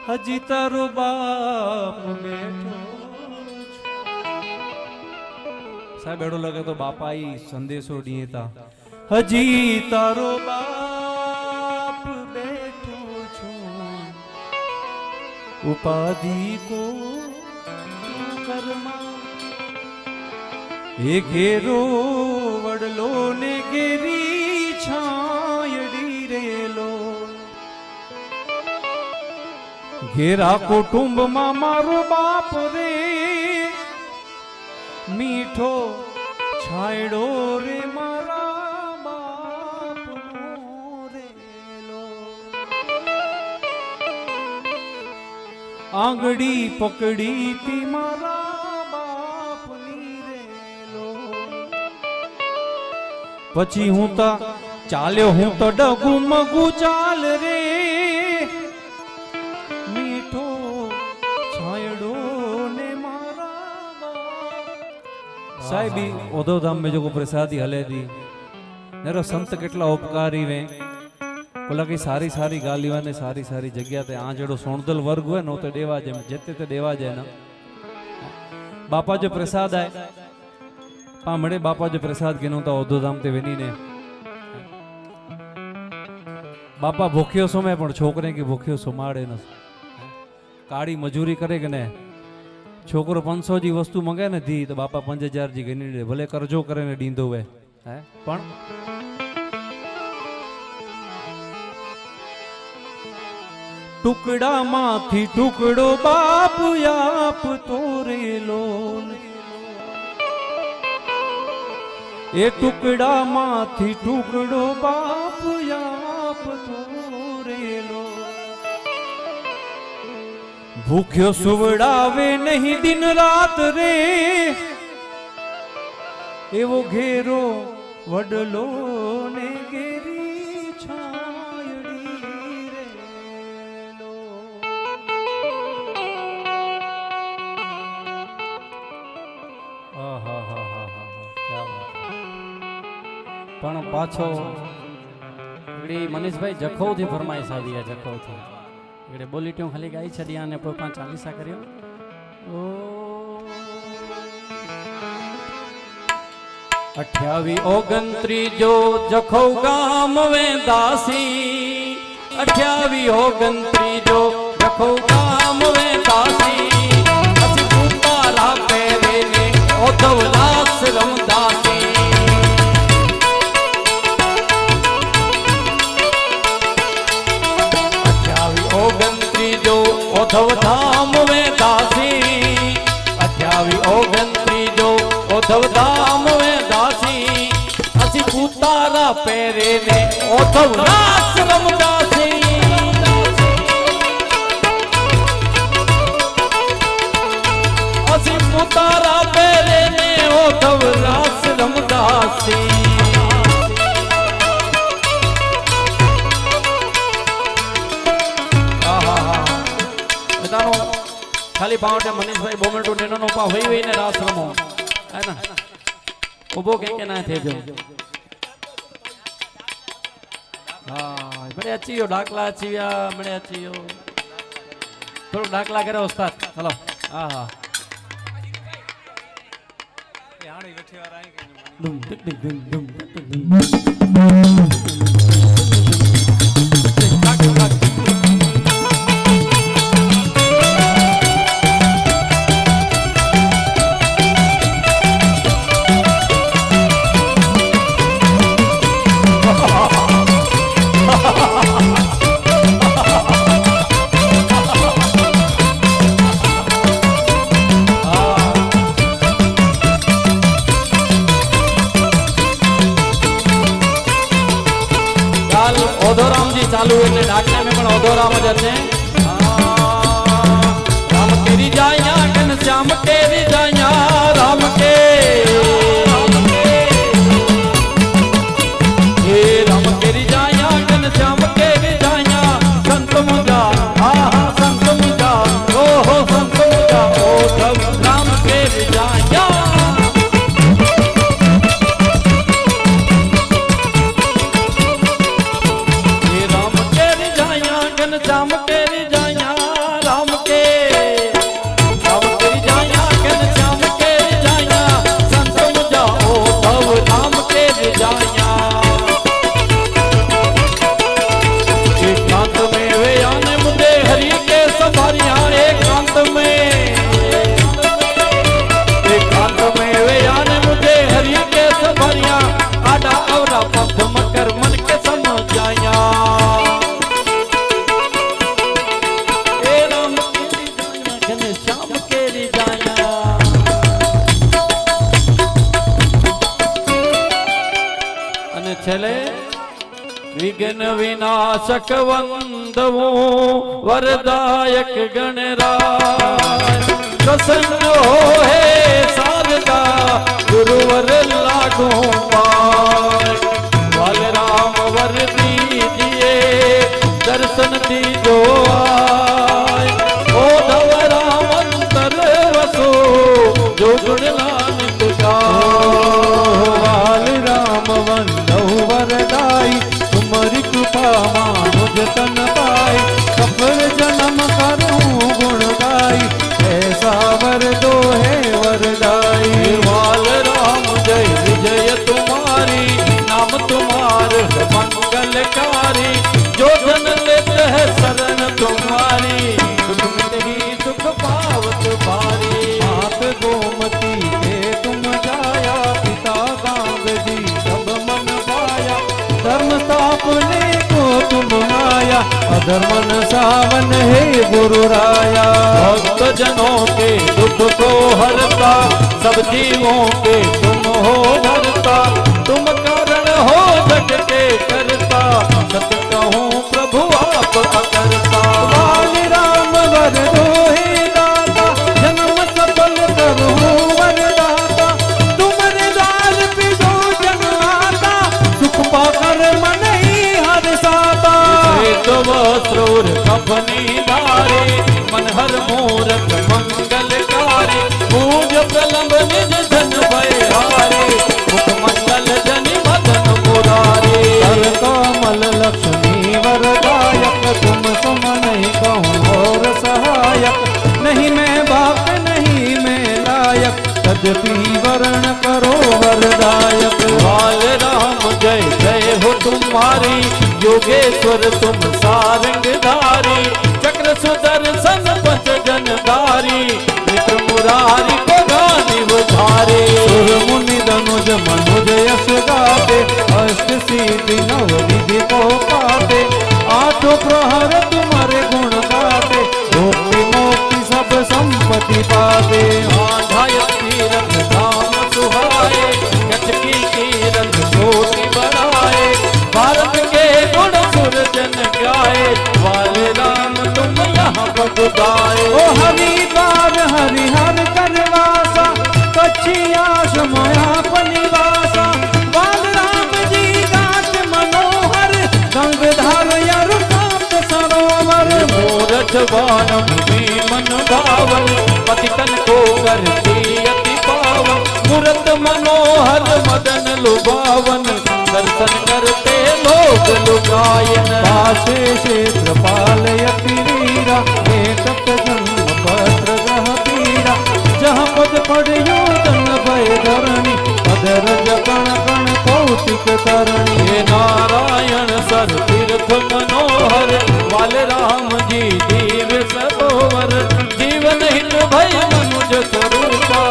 હજી તારો બાપ બેઠો સાહેબ એડો લગે તો બાપા ઈ સંદેશો દીતા હજી તારો બાપ બેઠો છું ઉપાધિ કો કર્મા એ ઘેરો વડલો ને ઘેરી છાયડી રેલો ઘેરા કુટુંબમાં મારો બાપ રે મીઠો છાયડો રે મારા બાપનો રેલો આંગળી પકડી તી મારા બાપની રેલો પછી હું તો ચાલ્યો હું તો ડગુ મગુ ચાલ રે મીઠો છાયડો ને साहिबी ओधो धाम में जो प्रसादी हले दी नेरो संत केटला उपकारी वे बोला कि सारी सारी गालियां ने सारी सारी जगह ते आ जेड़ो सोणदल वर्ग हुए नो ते देवा जे जेते ते देवा जे ना बापा जो प्रसाद आए पामड़े बापा जो प्रसाद केनो ता ओधो धाम ते वेनी ने बापा भूख्यो सोमे पण छोकरे की भूख्यो सोमाड़े न काड़ी मजूरी करे के ने छोकरो 500 जी वस्तु मंगे ने दी तो बापा 5000 जी गणी दे भले करजो करे ने दींदो वे है पण टुकड़ा माथी टुकड़ो बाप आप तोरे लोन ए टुकड़ा माथी टुकड़ो बाप आप तोरे लोन भूख्यो सुवड़ावे नहीं दिन रात रे एवो घेरो वडलो ने घेरी छायड़ी रेलो
क्या बात पण पाछो मनीषभाई जखौ थी फरमाइश आई है जखौ थी एडे बोली ट्यूं खाली गाई छडिया ने पोपा 40 कर्यो ओ 28 29 जो जखौ गाम वे दासी 28 29 जो जखौ गाम वे दासी असि पुतारा पेरे ने ओधवलास रमदासी 28 जो ओधव धाम में दासी 28 29 जो ओधव धाम में दासी असि पुतारा पेरे ने ओधव रास रमदासी असि पुतारा पेरे ने ओधव रास रमदासी खाली पावटे मनीष भाई बोमेटो नेनो नो पा वही ने रास रमो है ना उबो के ना थे जो हां बड़े अच्छी हो डाकला अच्छीया बड़े अच्छी हो थोड़ा डाकला करे उस्ताद चलो हां हां यानी बैठे वाला है के डुम टिक टिक डुम डुम जाते हैं। राम केरी जाया घन श्याम केरी जाया राम के हे राम केरी जाया घन श्याम केरी जाया संत मुझा संत मुझा ओ हो संत मुझा ओ सब राम केरी जाया हे राम केरी जाया घन श्याम केरी जाया राम के राम केरी जाया घन श्याम केरी जाया संत मुझा ओ सब राम केरी जाया एकांत में वे आने मुझे हरि के सवारियां एकांत में वे आने मुझे हरि के सवारियां आडा अवरा पथ मकर मन के समझाया ए राम केरी जाया घन श्याम केरी जाया અને છેલ્લે विघ्न विनाशक वंदवो वरदायक गणराय प्रसन्न हो हे शारदा गुरुवर लागू पाय वाल राम वर दीजिए दर्शन दीजो आय ओ धव राम अंतर वसो जो गुण लालित
वाल राम वंदौ वरदाई तुम्हारी कृपा मानुज तन पाई सफल जन्म करूं गुण गाई ऐसा वर दो है वरदाई
वाल राम जय विजय तुम्हारी नाम तुम्हार है मंगलकारी जो जन लेते है शरण तुम्हारी सुख मित ही सुख पावत भारी
मात गोमती के तुम जाया पिता गांग जी सब मन पाया धर्म स्थापने को तुम आया अधर्मन सावन है गुरु राया
भक्त जनों के दुख को हरता सब जीवों के तुम हो भरता तुम कारण हो जग के करता सत्य कहूँ प्रभु आप अकरता
बाल राम वर दो हे दाता जन्म सफल करूं वरदाता तुम्हारे द्वार पे जो जन आता सुख पाकर मन ही हर साता
श्वेत वस्त्र और कफनी धारे मन हर मूरत मंगलकारी पूज प्रलंब निज धन भयहारे मुख मंगल जनि मदन मुरारे
हर कमल लक्ष्मी वरदायक तुम सुम नहीं कहूँ और सहायक नहीं मैं बाप नहीं मैं लायक तदपि वर्ण करो वरदायक
वाल राम जय जय हो तुम्हारी योगेश्वर तुम सारंगधारी चक्र सुदर्शन पंच जनधारी मित्र मुरारी को गानी उधारे
सुर मुनि धनुज मनुज यश गाते अष्ट सिद्धि नव निधि को पाते आठों प्रहर तुम्हारे गुण गाते भोक्ति मोक्ति सब संपत्ति पाते
आधाय तीरथ धाम सुहाए कचकी कीरत कोटि बढ़ाए भारत के गुण सुर जन गाए वाले राम तुम यहाँ बगुदाए
ओ हरिद्वार हरिहर करवासा कच्छिया समया पनिवासा बाल राम जी गात मनोहर गंगधार यरु कांत सरोवर
मूरत बानम मन भावन पतितन को करती अति पावन मूरत मनोहर मदन लुभावन दर्शन करते लोग लुगायन
पासे क्षेत्र पालयति वीरा एकत जन्म पत्र ग्रह पीरा जहाँ पद पड़ियो तन भय धरणी पदरज कण कण कौतिक तरणी
हे नारायण सर तीर्थ मनोहर वाल राम जी दीव सरोवर जीवन हित भय मनुज स्वरूपा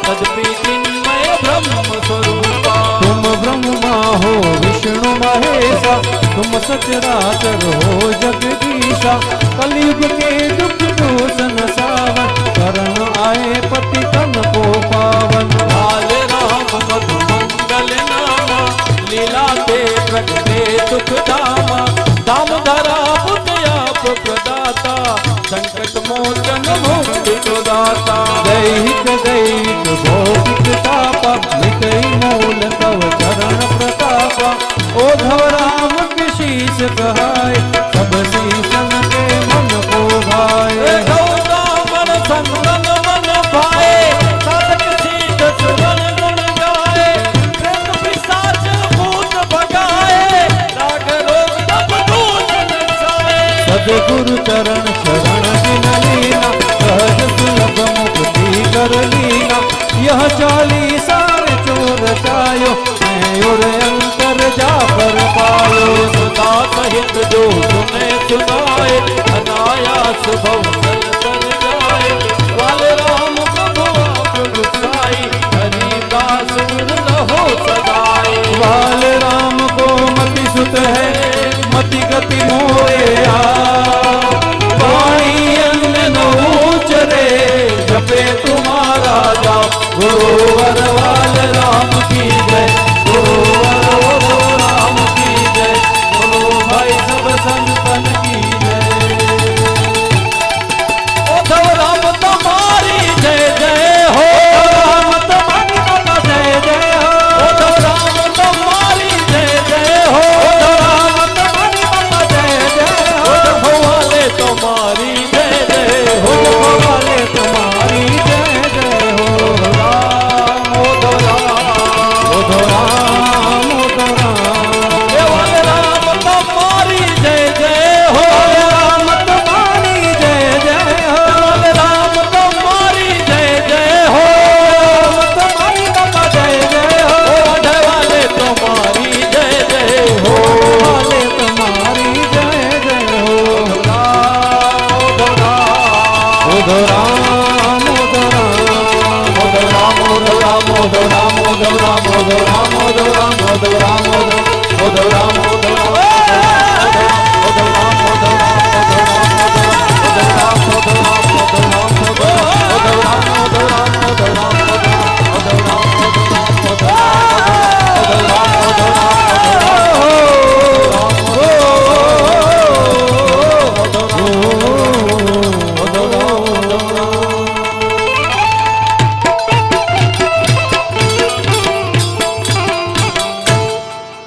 तदपि चिन्मय ब्रह्म स्वरूपा
तुम ब्रह्मा हो विष्णु महेशा तुम सचराचर हो जगदीशा कलयुग के दुख दोषन सावन करण आए पति तन को पावन
लाल राम मधु मंगल नामा लीला ते प्रगटे सुख धामा दाम धरा बुद्ध आप प्रदा
दैत भौतिक तापा मिटई मूल तव चरण प्रतापा ओधव राम की शीस कहाय सब शीसन के मन को भाए
गौदामन संगम मन भाए साधक सीध सुवन गुण गाए प्रेत पिशाच भूत भगाए राग रोग तप दूषण जाए
सदगुरु चरण शरण जिन लीना सहज सुलभ मुक्ति कर लीना यह चालीसा चोर चायो मैं और अंतर जा पर पायो
सदा सहित जो सुने सुनाए अनायास भवतल तर जाए वाल राम प्रभु आप गुसाई हरिदास गुण रहो सदाई
वाल राम को मति सुत है मति गति मोरे वाणी अन्य न उचरे जपे तुम्हारा जाप गुरुवर वाल राम की जय गुरुवर राम की जय बोलो भाई सब संतन की जय
उद्धव राम तुम्हारी जय जय हो
राम तुम्हारी बाबा जय जय हो
उद्धव राम तुम्हारी जय जय हो
राम तुम्हारी बाबा जय जय हो
उद्धव वाले तुम्हारी जय जय हो
वाले तुम्हारी जय जय हो
राम उद्धव राम
उद्धव राम उद्धव राम
हे वाले राम तुम्हारी जय जय हो
राम तुम्हारी जय जय हो
वाले राम तुम्हारी जय जय हो
तुम्हारी बाबा जय जय हो
उद्धव वाले तुम्हारी जय जय हो
वाले तुम्हारी जय जय हो
उद्धव राम
उद्धव राम उद्धव राम
उद्धव राम उद्धव राम उद्धव राम उद्धव राम उद्धव राम उद्धव राम उद्धव राम उद्धव राम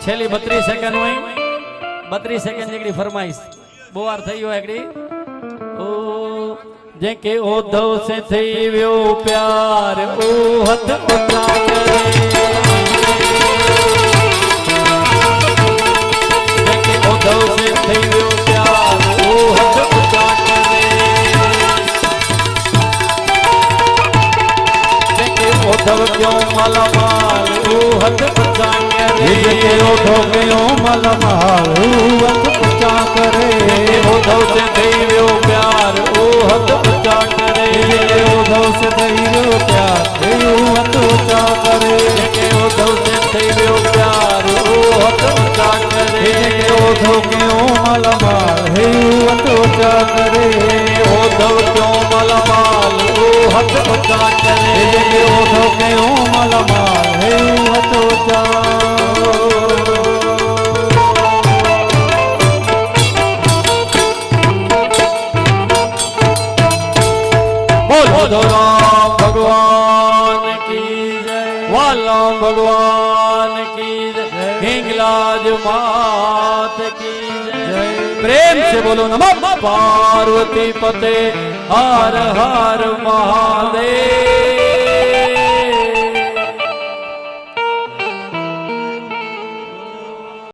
છેલ્લી 32 સેકન્ડ હોય 32 સેકન્ડ જેકડી ફરમાઈશ બહુ વાર થઈ ગયો એકડી ઓ જે કે ઉદ્ધવ સે થઈ વ્યો પ્યાર ઓ હથ ઊંચા કરે જે કે ઉદ્ધવ સે થઈ વ્યો પ્યાર ઓ હથ ઊંચા કરે જે કે ઉદ્ધવ ક્યો માલા માલ ઓ હથ ઊંચા કરે
के ओठो गयो मलमाल हथ ऊंचा करे
उद्धव से दैव्यो प्यार ओ हथ ऊंचा करे
उद्धव से दैव्यो प्यार हथ ऊंचा करे
उद्धव से दैव्यो प्यार ओ हथ ऊंचा करे
ओठो गयो मलमाल हथ ऊंचा करे
उद्धव क्यों मलमाल ओ हथ ऊंचा करे
ओठो गयो मलमाल हथ ऊंचा
बोलो राम भगवान की जय वालाम भगवान की जय हिंगलाज मात की जय प्रेम से बोलो नमः पार्वती पते हर हर महादेव।